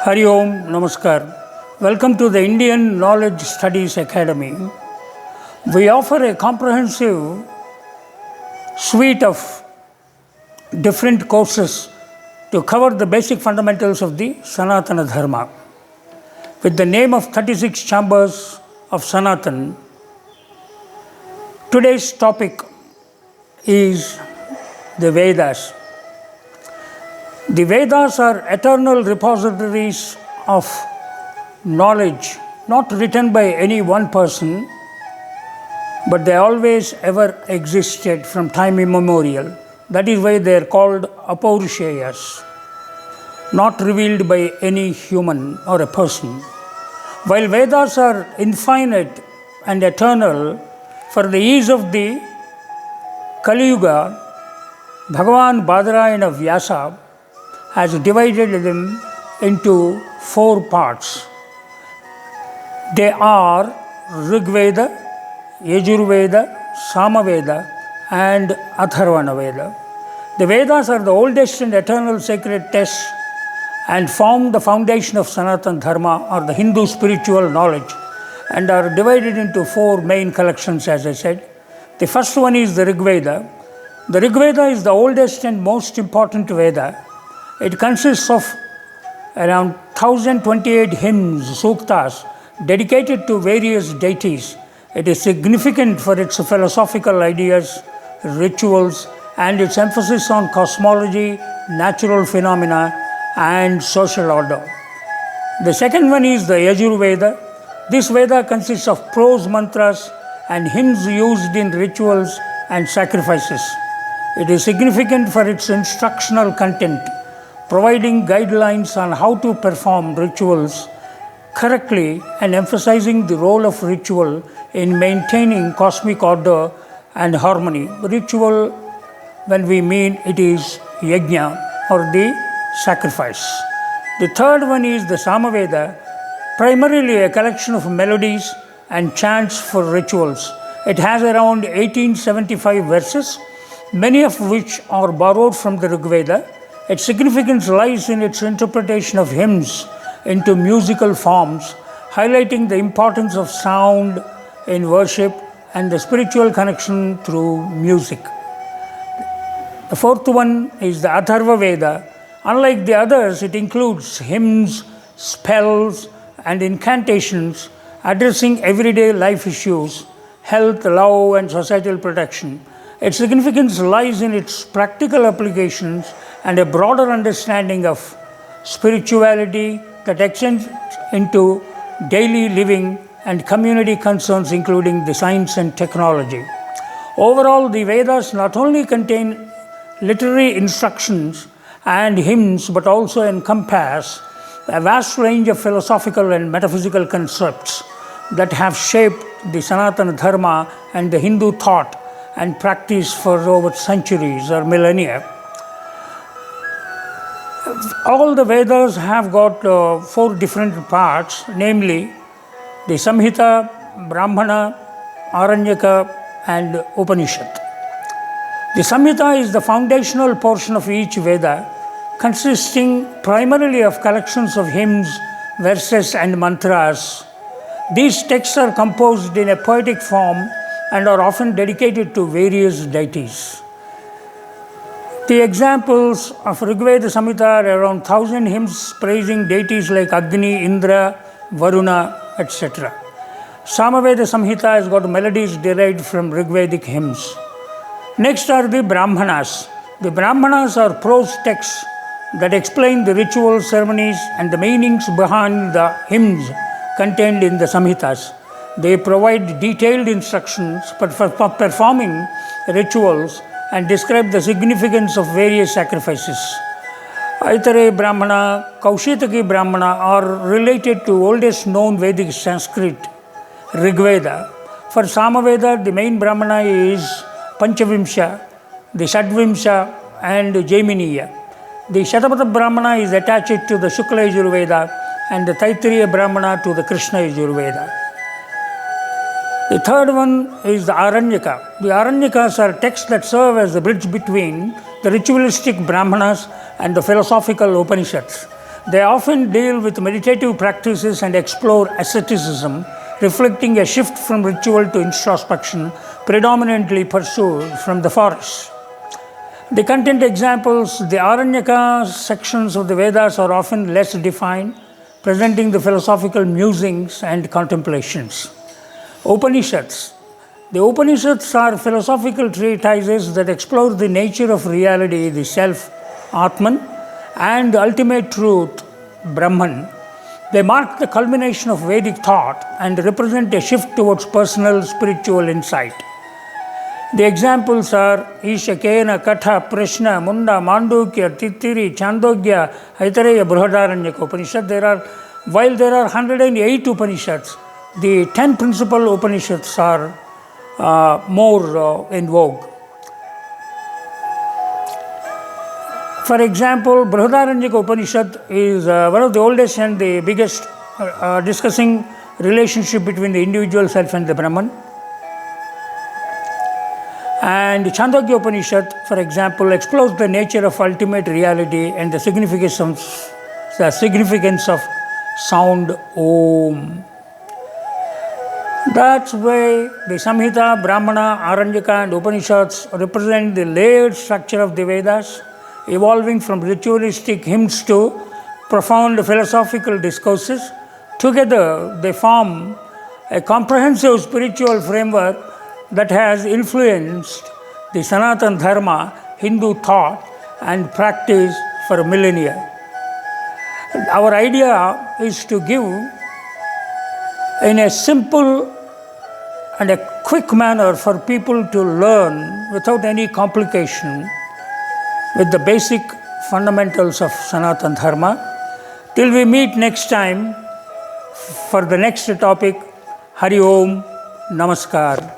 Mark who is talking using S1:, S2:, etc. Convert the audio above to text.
S1: Hari Om, Namaskar. Welcome to the Indian Knowledge Studies Academy. We offer a comprehensive suite of different courses to cover the basic fundamentals of the Sanatana Dharma. With the name of 36 Chambers of Sanatan, today's topic is the Vedas. The Vedas are eternal repositories of knowledge, not written by any one person, but they always ever existed from time immemorial. That is why they are called Apaurushyas, not revealed by any human or a person. While Vedas are infinite and eternal, for the ease of the Kali Yuga, Bhagavan Badarayana Vyasa has divided them into 4 parts. They are Rig Veda, Yajurveda, Samaveda and Atharvana Veda. The Vedas are the oldest and eternal sacred texts and form the foundation of Sanatana Dharma or the Hindu spiritual knowledge and are divided into 4 main collections, as I said. The first one is the Rig Veda. The Rig Veda is the oldest and most important Veda. It consists of around 1028 hymns, suktas, dedicated to various deities. It is significant for its philosophical ideas, rituals, and its emphasis on cosmology, natural phenomena, and social order. The second one is the Yajurveda. This Veda consists of prose mantras and hymns used in rituals and sacrifices. It is significant for its instructional content, providing guidelines on how to perform rituals correctly and emphasizing the role of ritual in maintaining cosmic order and harmony. Ritual, when we mean it is yajna or the sacrifice. The third one is the Samaveda, primarily a collection of melodies and chants for rituals. It has around 1875 verses, many of which are borrowed from the Rig Veda. Its significance lies in its interpretation of hymns into musical forms, highlighting the importance of sound in worship and the spiritual connection through music. The fourth one is the Atharva Veda. Unlike the others, it includes hymns, spells, and incantations addressing everyday life issues, health, love, and societal protection. Its significance lies in its practical applications and a broader understanding of spirituality that extends into daily living and community concerns, including the science and technology. Overall, the Vedas not only contain literary instructions and hymns, but also encompass a vast range of philosophical and metaphysical concepts that have shaped the Sanatana Dharma and the Hindu thought and practice for over centuries or millennia. All the Vedas have got 4 different parts, namely the Samhita, Brahmana, Aranyaka and Upanishad. The Samhita is the foundational portion of each Veda, consisting primarily of collections of hymns, verses and mantras. These texts are composed in a poetic form and are often dedicated to various deities. The examples of Rig Veda Samhita are around 1000 hymns praising deities like Agni, Indra, Varuna, etc. Samaveda Samhita has got melodies derived from Rigvedic hymns. Next are the Brahmanas. The Brahmanas are prose texts that explain the rituals, ceremonies, and the meanings behind the hymns contained in the Samhitas. They provide detailed instructions for performing rituals and describe the significance of various sacrifices. Aitare Brahmana, Kaushitaki Brahmana are related to oldest known Vedic Sanskrit, Rig Veda. For Samaveda, the main Brahmana is Panchavimsha, the Shadvimsha and Jaiminiya. The Shatabata Brahmana is attached to the Shukla Yajurveda and the Taittiriya Brahmana to the Krishna Yajurveda. The third one is the Aranyaka. The Aranyakas are texts that serve as the bridge between the ritualistic Brahmanas and the philosophical Upanishads. They often deal with meditative practices and explore asceticism, reflecting a shift from ritual to introspection, predominantly pursued from the forest. The content examples, the Aranyaka sections of the Vedas are often less defined, presenting the philosophical musings and contemplations. Upanishads. The Upanishads are philosophical treatises that explore the nature of reality, the self, Atman, and the ultimate truth, Brahman. They mark the culmination of Vedic thought and represent a shift towards personal spiritual insight. The examples are Isha, Kena, Katha, Prashna, Munda, Mandukya, Titiri, Chandogya, Aitareya, Brihadaranyaka Upanishad. While there are 108 Upanishads, the 10 principal Upanishads are more in vogue. For example, Brihadaranyaka Upanishad is one of the oldest and the biggest, discussing relationship between the individual self and the Brahman. And Chandogya Upanishad, for example, explores the nature of ultimate reality and the significance of sound Om. That's why the Samhita, Brahmana, Aranyaka and Upanishads represent the layered structure of the Vedas, evolving from ritualistic hymns to profound philosophical discourses. Together, they form a comprehensive spiritual framework that has influenced the Sanatana Dharma, Hindu thought and practice for millennia. Our idea is to give in a simple and a quick manner for people to learn without any complication with the basic fundamentals of Sanatana Dharma. Till we meet next time for the next topic, Hari Om, Namaskar.